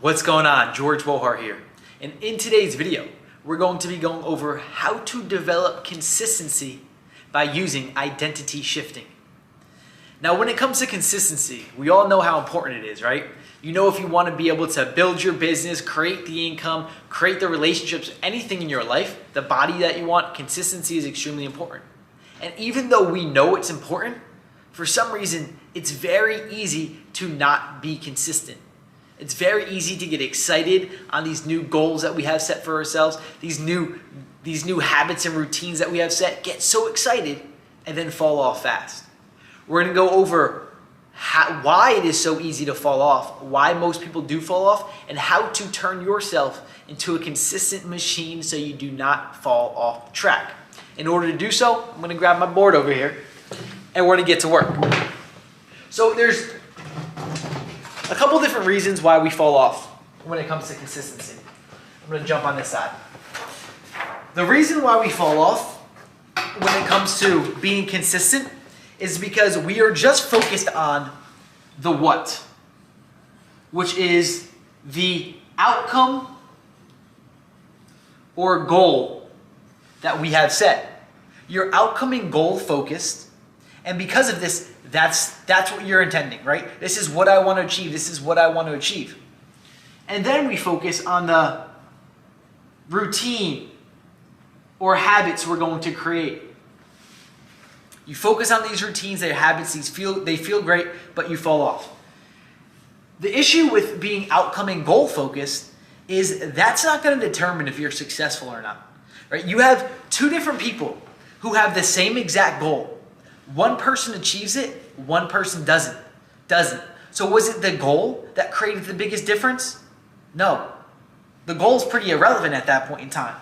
What's going on? George Wohar here. And in today's video, we're going to be going over how to develop consistency by using identity shifting. Now, when it comes to consistency, we all know how important it is, right? You know, if you want to be able to build your business, create the income, create the relationships, anything in your life, the body that you want, consistency is extremely important. And even though we know it's important, for some reason, it's very easy to not be consistent. It's very easy to get excited on these new goals that we have set for ourselves, these new habits and routines that we have set, get so excited and then fall off fast. We're going to go over why it is so easy to fall off, why most people do fall off, and how to turn yourself into a consistent machine so you do not fall off track. In order to do so, I'm going to grab my board over here and we're going to get to work. So there's a couple different reasons why we fall off when it comes to consistency. I'm going to jump on this side. The reason why we fall off when it comes to being consistent is because we are just focused on the what, which is the outcome or goal that we have set. You're outcome and goal focused, and because of this, that's what you're intending, right? This is what I want to achieve. This is what I want to achieve. And then we focus on the routine or habits we're going to create. You focus on these routines, their habits, they feel great, but you fall off. The issue with being outcome and goal focused is that's not going to determine if you're successful or not, right? You have two different people who have the same exact goal. One person achieves it, one person doesn't. So was it the goal that created the biggest difference? No. The goal is pretty irrelevant at that point in time.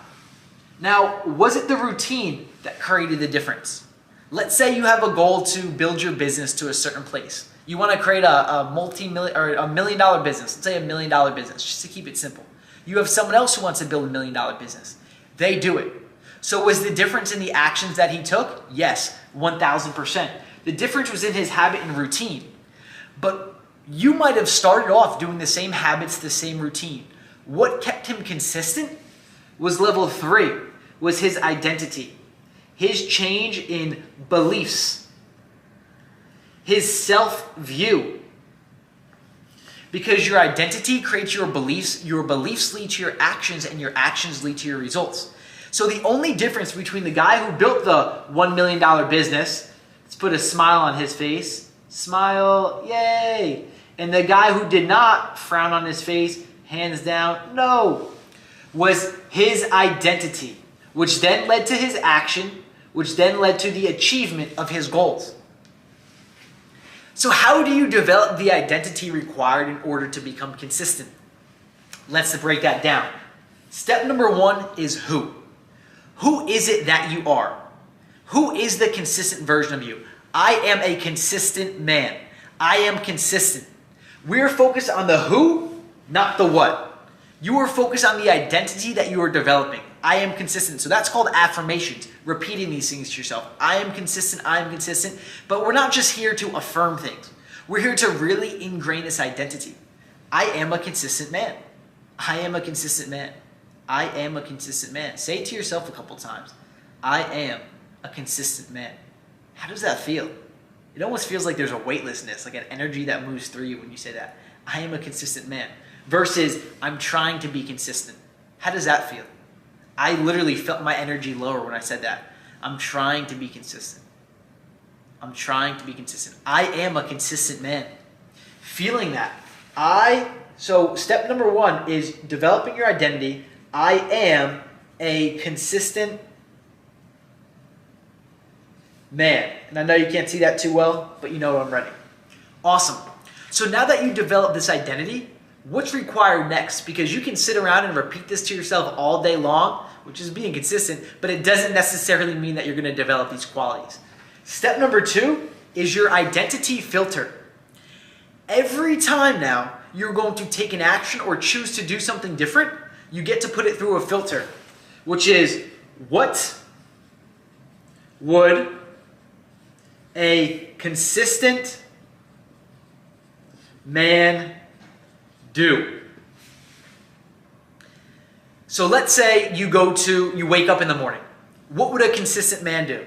Now, was it the routine that created the difference? Let's say you have a goal to build your business to a certain place. You want to create a multi-million or $1 million business. Let's say $1 million business, just to keep it simple. You have someone else who wants to build $1 million business. They do it. So was the difference in the actions that he took? Yes, 1,000%. The difference was in his habit and routine. But you might have started off doing the same habits, the same routine. What kept him consistent was level 3, was his identity. His change in beliefs, his self-view. Because your identity creates your beliefs lead to your actions, and your actions lead to your results. So the only difference between the guy who built the $1 million business, let's put a smile on his face, smile, yay, and the guy who did not, frown on his face, hands down, no, was his identity, which then led to his action, which then led to the achievement of his goals. So how do you develop the identity required in order to become consistent? Let's break that down. Step number 1 is who. Who is it that you are? Who is the consistent version of you? I am a consistent man. I am consistent. We're focused on the who, not the what. You are focused on the identity that you are developing. I am consistent. So that's called affirmations, repeating these things to yourself. I am consistent, I am consistent. But we're not just here to affirm things. We're here to really ingrain this identity. I am a consistent man. I am a consistent man. I am a consistent man. Say it to yourself a couple times. I am a consistent man. How does that feel? It almost feels like there's a weightlessness, like an energy that moves through you when you say that. I am a consistent man. Versus, I'm trying to be consistent. How does that feel? I literally felt my energy lower when I said that. I'm trying to be consistent. I'm trying to be consistent. I am a consistent man. Feeling that. So step number 1 is developing your identity. I am a consistent man. And I know you can't see that too well, but you know what I'm writing. Awesome. So now that you develop this identity, what's required next? Because you can sit around and repeat this to yourself all day long, which is being consistent, but it doesn't necessarily mean that you're going to develop these qualities. Step number 2 is your identity filter. Every time now you're going to take an action or choose to do something different, you get to put it through a filter, which is, what would a consistent man do? So let's say you wake up in the morning. What would a consistent man do?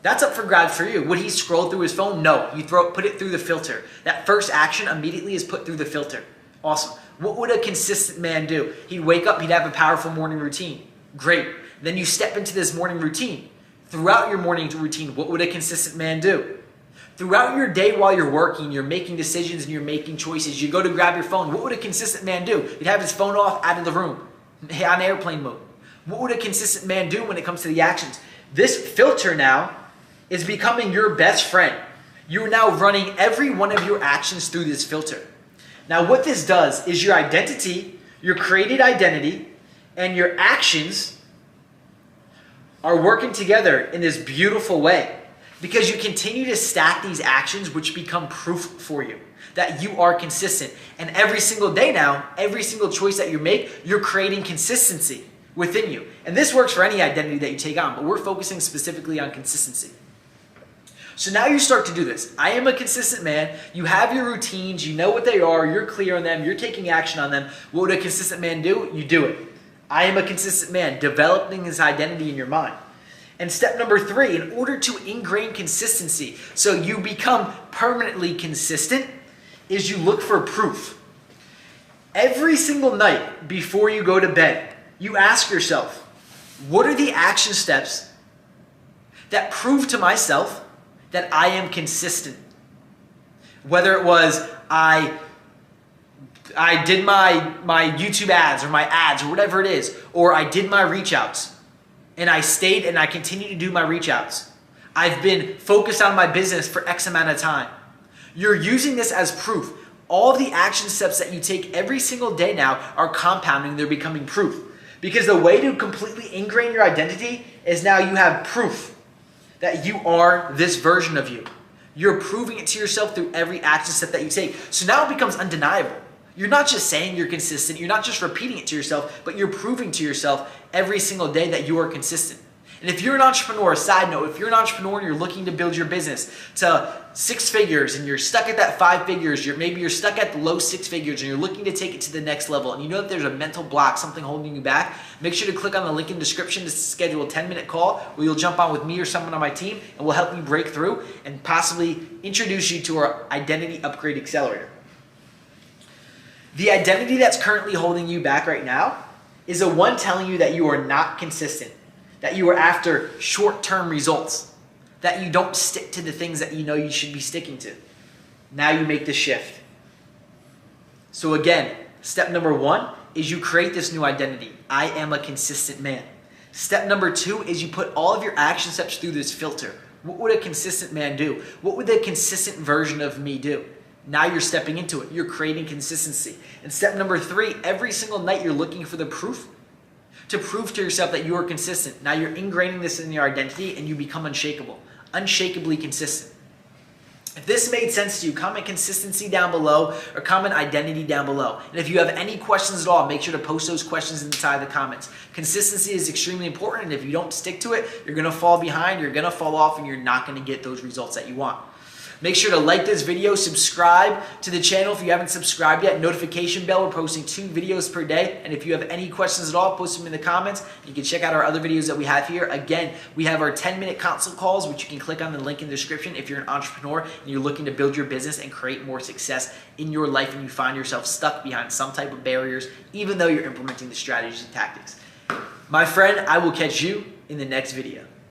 That's up for grabs for you. Would he scroll through his phone? No. You put it through the filter. That first action immediately is put through the filter. Awesome. What would a consistent man do? He'd wake up, he'd have a powerful morning routine. Great. Then you step into this morning routine. Throughout your morning routine, what would a consistent man do? Throughout your day while you're working, you're making decisions and you're making choices. You go to grab your phone. What would a consistent man do? He'd have his phone off, out of the room, on airplane mode. What would a consistent man do when it comes to the actions? This filter now is becoming your best friend. You're now running every one of your actions through this filter. Now what this does is your identity, your created identity, and your actions are working together in this beautiful way. Because you continue to stack these actions which become proof for you that you are consistent. And every single day now, every single choice that you make, you're creating consistency within you. And this works for any identity that you take on, but we're focusing specifically on consistency. So now you start to do this. I am a consistent man. You have your routines. You know what they are. You're clear on them. You're taking action on them. What would a consistent man do? You do it. I am a consistent man, developing this identity in your mind. And step number 3, in order to ingrain consistency, so you become permanently consistent, is you look for proof. Every single night before you go to bed, you ask yourself, what are the action steps that prove to myself that I am consistent? Whether it was I did my YouTube ads or my ads or whatever it is, or I did my reach outs. And I stayed and I continue to do my reach outs. I've been focused on my business for X amount of time. You're using this as proof. All of the action steps that you take every single day now are compounding. They're becoming proof. Because the way to completely ingrain your identity is now you have proof that you are this version of you. You're proving it to yourself through every action step that you take. So now it becomes undeniable. You're not just saying you're consistent, you're not just repeating it to yourself, but you're proving to yourself every single day that you are consistent. And if you're an entrepreneur, side note, if you're an entrepreneur and you're looking to build your business to 6 figures and you're stuck at that 5 figures, maybe you're stuck at the low 6 figures and you're looking to take it to the next level and you know that there's a mental block, something holding you back, make sure to click on the link in the description to schedule a 10-minute call where you'll jump on with me or someone on my team and we'll help you break through and possibly introduce you to our Identity Upgrade Accelerator. The identity that's currently holding you back right now is the one telling you that you are not consistent, that you are after short-term results, that you don't stick to the things that you know you should be sticking to. Now you make the shift. So again, step number 1 is you create this new identity. I am a consistent man. Step number 2 is you put all of your action steps through this filter. What would a consistent man do? What would the consistent version of me do? Now you're stepping into it. You're creating consistency. And step number 3, every single night you're looking for the proof to prove to yourself that you are consistent. Now you're ingraining this in your identity and you become unshakable, unshakably consistent. If this made sense to you, comment consistency down below or comment identity down below. And if you have any questions at all, make sure to post those questions inside the comments. Consistency is extremely important, and if you don't stick to it, you're going to fall behind, you're going to fall off, and you're not going to get those results that you want. Make sure to like this video, subscribe to the channel if you haven't subscribed yet, notification bell. We're posting 2 videos per day. And if you have any questions at all, post them in the comments. You can check out our other videos that we have here. Again, we have our 10-minute consult calls, which you can click on the link in the description if you're an entrepreneur and you're looking to build your business and create more success in your life and you find yourself stuck behind some type of barriers, even though you're implementing the strategies and tactics. My friend, I will catch you in the next video.